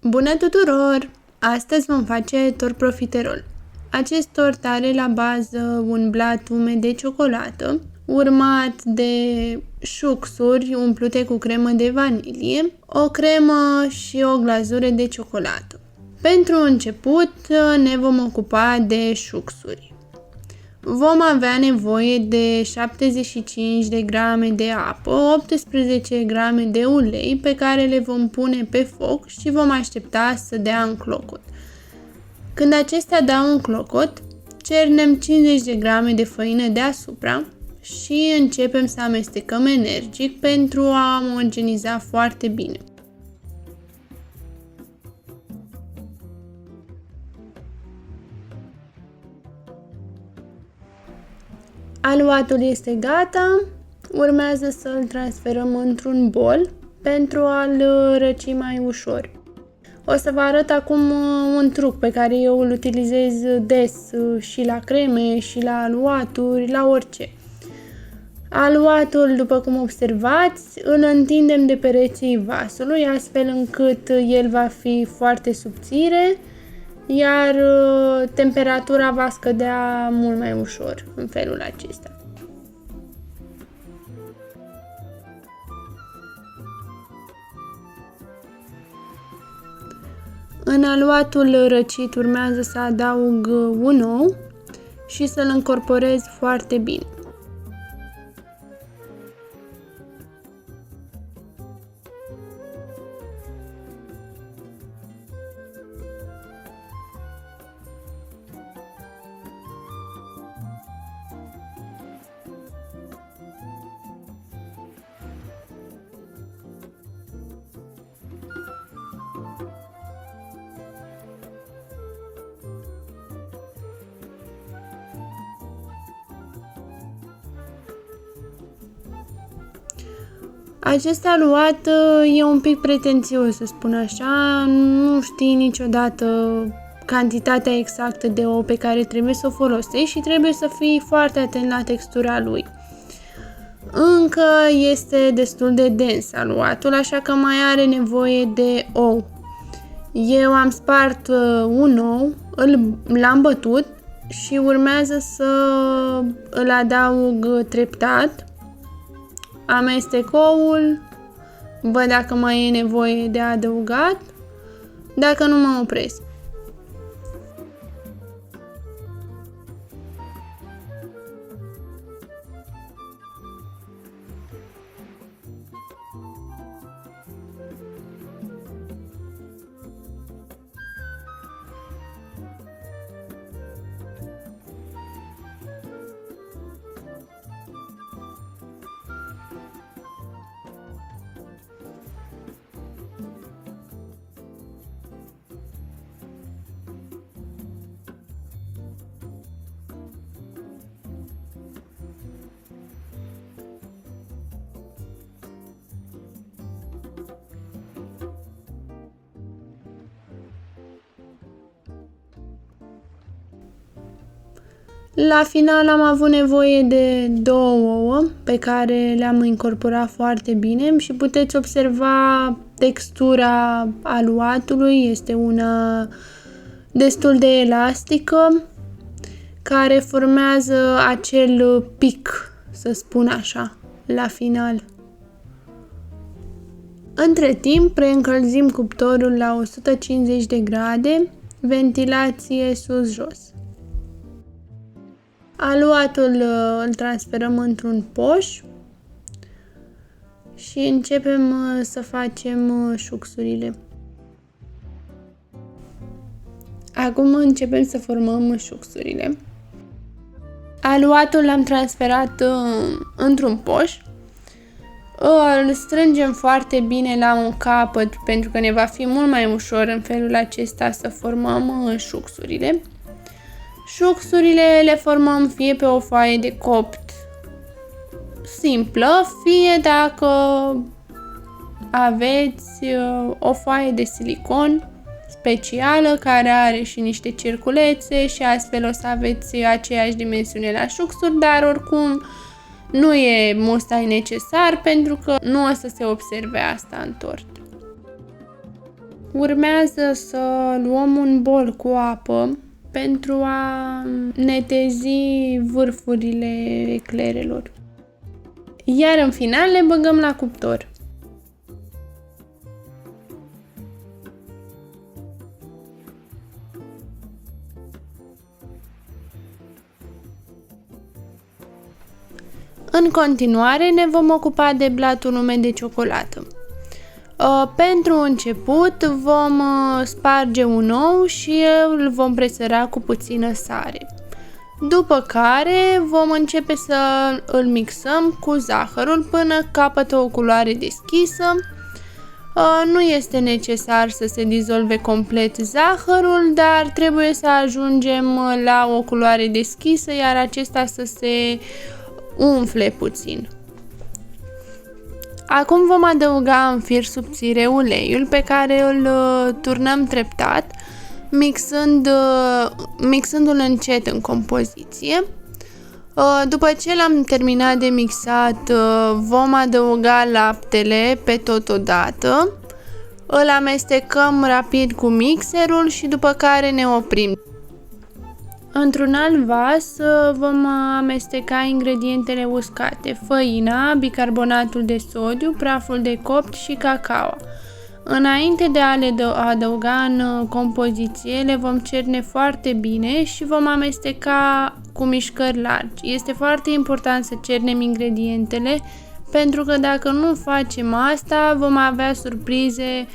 Bună tuturor! Astăzi vom face tort profiterol. Acest tort are la bază un blat umed de ciocolată, urmat de șuxuri umplute cu cremă de vanilie, o cremă și o glazură de ciocolată. Pentru început ne vom ocupa de șuxuri. Vom avea nevoie de 75 de grame de apă, 18 grame de ulei pe care le vom pune pe foc și vom aștepta să dea în clocot. Când acestea dau în clocot, cernem 50 de grame de făină deasupra și începem să amestecăm energic pentru a omogeniza foarte bine. Aluatul este gata, urmează să îl transferăm într-un bol pentru a-l răci mai ușor. O să vă arăt acum un truc pe care eu îl utilizez des și la creme și la aluaturi, la orice. Aluatul, după cum observați, îl întindem de pereții vasului astfel încât el va fi foarte subțire, iar temperatura va scădea mult mai ușor în felul acesta. În aluatul răcit urmează să adaug un ou și să-l încorporez foarte bine. Acest aluat e un pic pretențios, să spun așa, nu știi niciodată cantitatea exactă de ou pe care trebuie să o folosești și trebuie să fii foarte atent la textura lui. Încă este destul de dens aluatul, așa că mai are nevoie de ou. Eu am spart un ou, l-am bătut și urmează să îl adaug treptat. Amestec oul, văd dacă mai e nevoie de adăugat, dacă nu mă opresc. La final am avut nevoie de 2 ouă pe care le-am incorporat foarte bine și puteți observa textura aluatului, este una destul de elastică care formează acel pic, să spun așa, la final. Între timp preîncălzim cuptorul la 150 de grade, ventilație sus-jos. Aluatul îl transferăm într-un poș și începem să facem șuxurile. Acum începem să formăm șuxurile. Aluatul l-am transferat într-un poș. Îl strângem foarte bine la un capăt pentru că ne va fi mult mai ușor în felul acesta să formăm șuxurile. Șuxurile le formăm fie pe o foaie de copt simplă, fie dacă aveți o foaie de silicon specială care are și niște circulețe și astfel o să aveți aceeași dimensiune la șuxuri, dar oricum nu e mustai necesar pentru că nu o să se observe asta în tort. Urmează să luăm un bol cu apă pentru a netezi vârfurile eclerelor. Iar în final le băgăm la cuptor. În continuare ne vom ocupa de blatul umed de ciocolată. Pentru început vom sparge un ou și îl vom presăra cu puțină sare. După care vom începe să îl mixăm cu zahărul până capătă o culoare deschisă. Nu este necesar să se dizolve complet zahărul, dar trebuie să ajungem la o culoare deschisă, iar acesta să se umfle puțin. Acum vom adăuga în fir subțire uleiul pe care îl turnăm treptat, mixându-l încet în compoziție. După ce l-am terminat de mixat, vom adăuga laptele pe totodată, îl amestecăm rapid cu mixerul și după care ne oprim. Într-un alt vas vom amesteca ingredientele uscate: făina, bicarbonatul de sodiu, praful de copt și cacao. Înainte de a le adăuga în compoziție, le vom cerne foarte bine și vom amesteca cu mișcări largi. Este foarte important să cernem ingredientele, pentru că dacă nu facem asta, vom avea surprize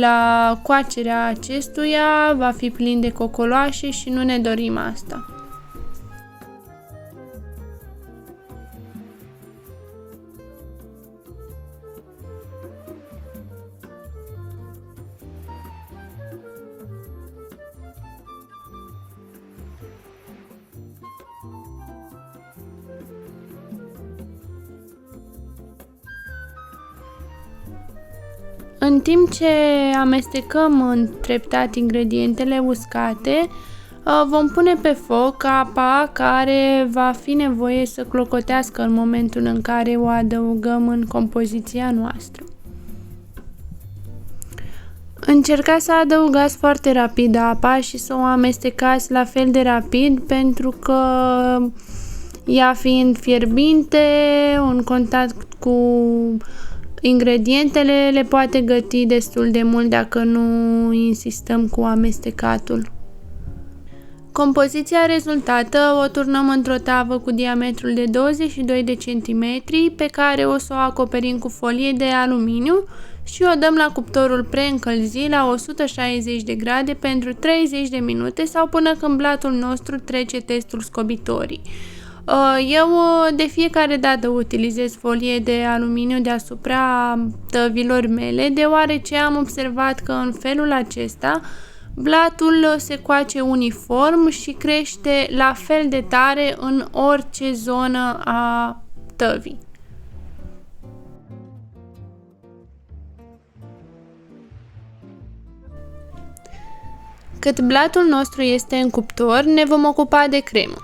la coacerea acestuia, va fi plin de cocoloașe și nu ne dorim asta. În timp ce amestecăm treptat ingredientele uscate, vom pune pe foc apa care va fi nevoie să clocotească în momentul în care o adăugăm în compoziția noastră. Încercați să adăugați foarte rapid apa și să o amestecați la fel de rapid, pentru că ea fiind fierbinte, în contact cu ingredientele le poate găti destul de mult dacă nu insistăm cu amestecatul. Compoziția rezultată o turnăm într-o tavă cu diametrul de 22 de centimetri, pe care o să o acoperim cu folie de aluminiu și o dăm la cuptorul preîncălzit la 160 de grade pentru 30 de minute sau până când blatul nostru trece testul scobitorii. Eu de fiecare dată utilizez folie de aluminiu deasupra tăvilor mele, deoarece am observat că în felul acesta blatul se coace uniform și crește la fel de tare în orice zonă a tăvii. Cât blatul nostru este în cuptor, ne vom ocupa de cremă.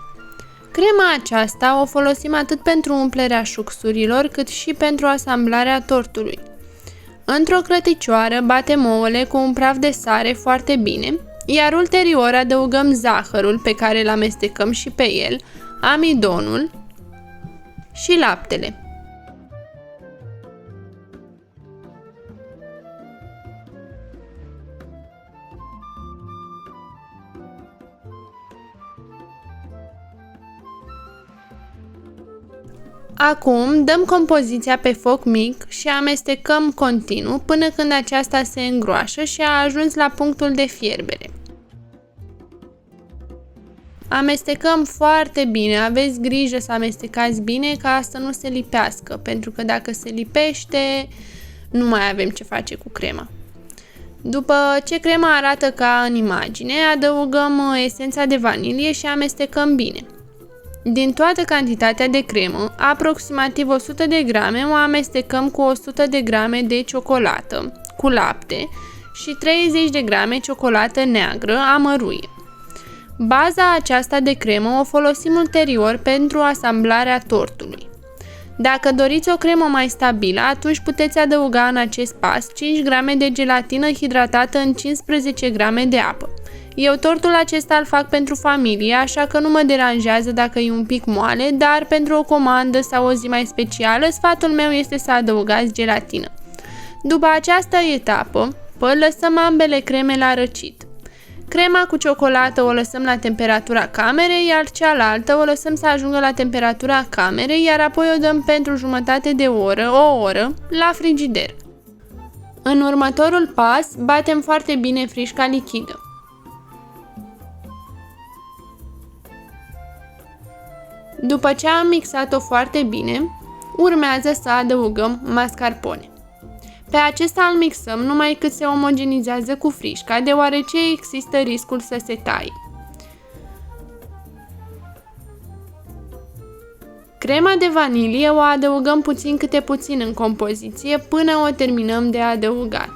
Crema aceasta o folosim atât pentru umplerea șuxurilor, cât și pentru asamblarea tortului. Într-o clăticioară batem ouăle cu un praf de sare foarte bine, iar ulterior adăugăm zahărul pe care îl amestecăm și pe el, amidonul și laptele. Acum dăm compoziția pe foc mic și amestecăm continuu până când aceasta se îngroașă și a ajuns la punctul de fierbere. Amestecăm foarte bine, aveți grijă să amestecați bine ca să nu se lipească, pentru că dacă se lipește, nu mai avem ce face cu crema. După ce crema arată ca în imagine, adăugăm esența de vanilie și amestecăm bine. Din toată cantitatea de cremă, aproximativ 100 de grame, o amestecăm cu 100 de grame de ciocolată cu lapte și 30 de grame ciocolată neagră amăruie. Baza aceasta de cremă o folosim ulterior pentru asamblarea tortului. Dacă doriți o cremă mai stabilă, atunci puteți adăuga în acest pas 5 grame de gelatină hidratată în 15 grame de apă. Eu tortul acesta îl fac pentru familie, așa că nu mă deranjează dacă e un pic moale, dar pentru o comandă sau o zi mai specială, sfatul meu este să adăugați gelatină. După această etapă, lăsăm ambele creme la răcit. Crema cu ciocolată o lăsăm la temperatura camerei, iar cealaltă o lăsăm să ajungă la temperatura camerei, iar apoi o dăm pentru jumătate de oră, o oră, la frigider. În următorul pas, batem foarte bine frișca lichidă. După ce am mixat-o foarte bine, urmează să adăugăm mascarpone. Pe acesta îl mixăm numai cât se omogenizează cu frișca, deoarece există riscul să se taie. Crema de vanilie o adăugăm puțin câte puțin în compoziție până o terminăm de adăugat.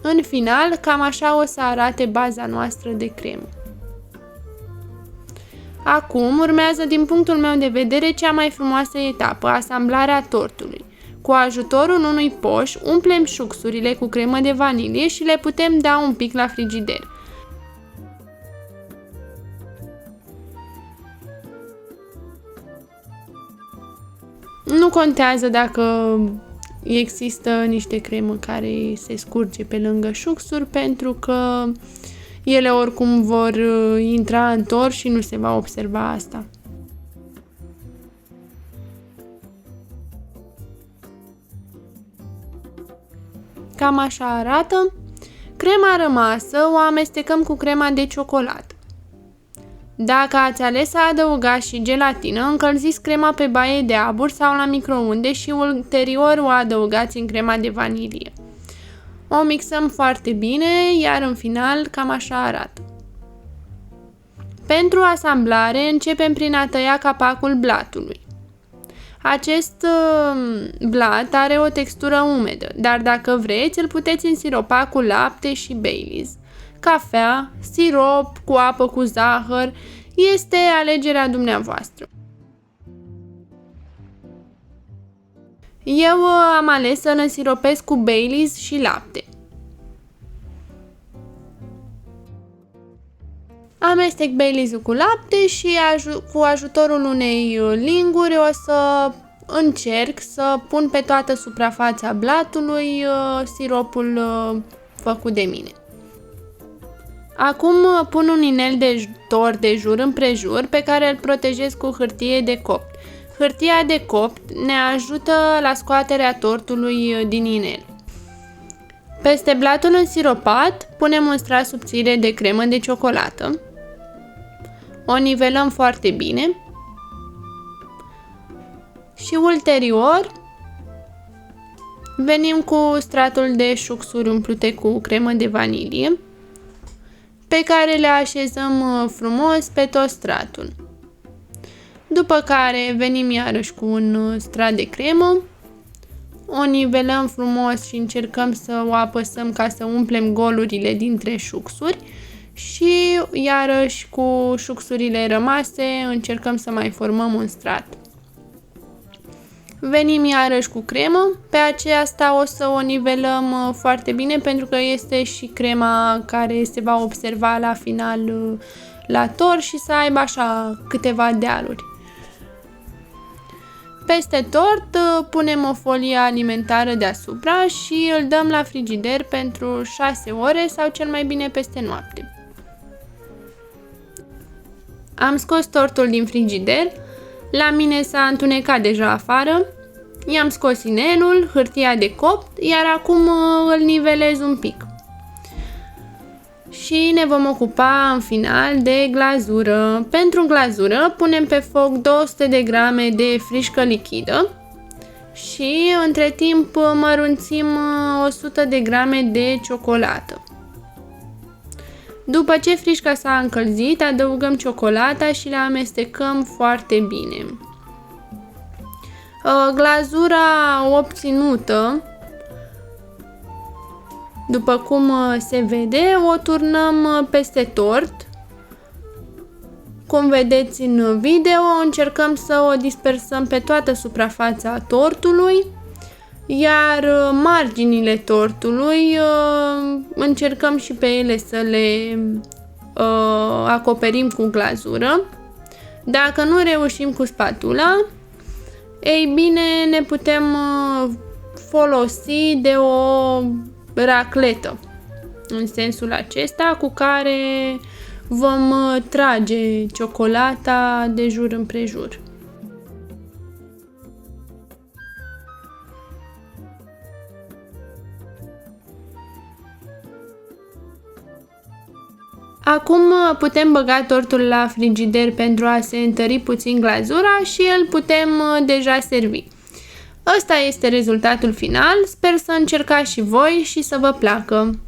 În final, cam așa o să arate baza noastră de cremă. Acum urmează, din punctul meu de vedere, cea mai frumoasă etapă, asamblarea tortului. Cu ajutorul unui poș, umplem șuxurile cu cremă de vanilie și le putem da un pic la frigider. Nu contează dacă există niște cremă care se scurge pe lângă șuxuri, pentru că ele oricum vor intra în tort și nu se va observa asta. Cam așa arată. Crema rămasă o amestecăm cu crema de ciocolată. Dacă ați ales să adăugați și gelatină, încălziți crema pe baie de abur sau la microunde și ulterior o adăugați în crema de vanilie. O mixăm foarte bine, iar în final cam așa arată. Pentru asamblare începem prin a tăia capacul blatului. Acest blat are o textură umedă, dar dacă vreți îl puteți însiropa cu lapte și Baileys. Cafea, sirop cu apă cu zahăr, este alegerea dumneavoastră. Eu am ales să-l însiropesc cu Baileys și lapte. Amestec Baileys-ul cu lapte și cu ajutorul unei linguri o să încerc să pun pe toată suprafața blatului siropul făcut de mine. Acum pun un inel de tort de jur împrejur pe care îl protejez cu hârtie de copt. Hârtia de copt ne ajută la scoaterea tortului din inel. Peste blatul însiropat punem un strat subțire de cremă de ciocolată. O nivelăm foarte bine și ulterior venim cu stratul de șuxuri umplute cu cremă de vanilie, pe care le așezăm frumos pe tot stratul. După care venim iarăși cu un strat de cremă, o nivelăm frumos și încercăm să o apăsăm ca să umplem golurile dintre șuxuri și iarăși cu șuxurile rămase încercăm să mai formăm un strat. Venim iarăși cu cremă, pe aceasta o să o nivelăm foarte bine pentru că este și crema care se va observa la final la tort și să aibă așa câteva dealuri. Peste tort punem o folie alimentară deasupra și îl dăm la frigider pentru 6 ore sau cel mai bine peste noapte. Am scos tortul din frigider, la mine s-a întunecat deja afară, i-am scos inelul, hârtia de copt, iar acum îl nivelez un pic. Și ne vom ocupa în final de glazură. Pentru glazură punem pe foc 200 de grame de frișcă lichidă și între timp mărunțim 100 de grame de ciocolată. După ce frișca s-a încălzit, adăugăm ciocolata și le amestecăm foarte bine. Glazura obținută, după cum se vede, o turnăm peste tort Cum vedeți în video, încercăm să o dispersăm pe toată suprafața tortului, iar marginile tortului încercăm și pe ele să le acoperim cu glazură. Dacă nu reușim cu spatula, ei bine, ne putem folosi de o racletă, în sensul acesta, cu care vom trage ciocolata de jur împrejur. Acum putem băga tortul la frigider pentru a se întări puțin glazura și îl putem deja servi. Ăsta este rezultatul final, sper să încercați și voi și să vă placă!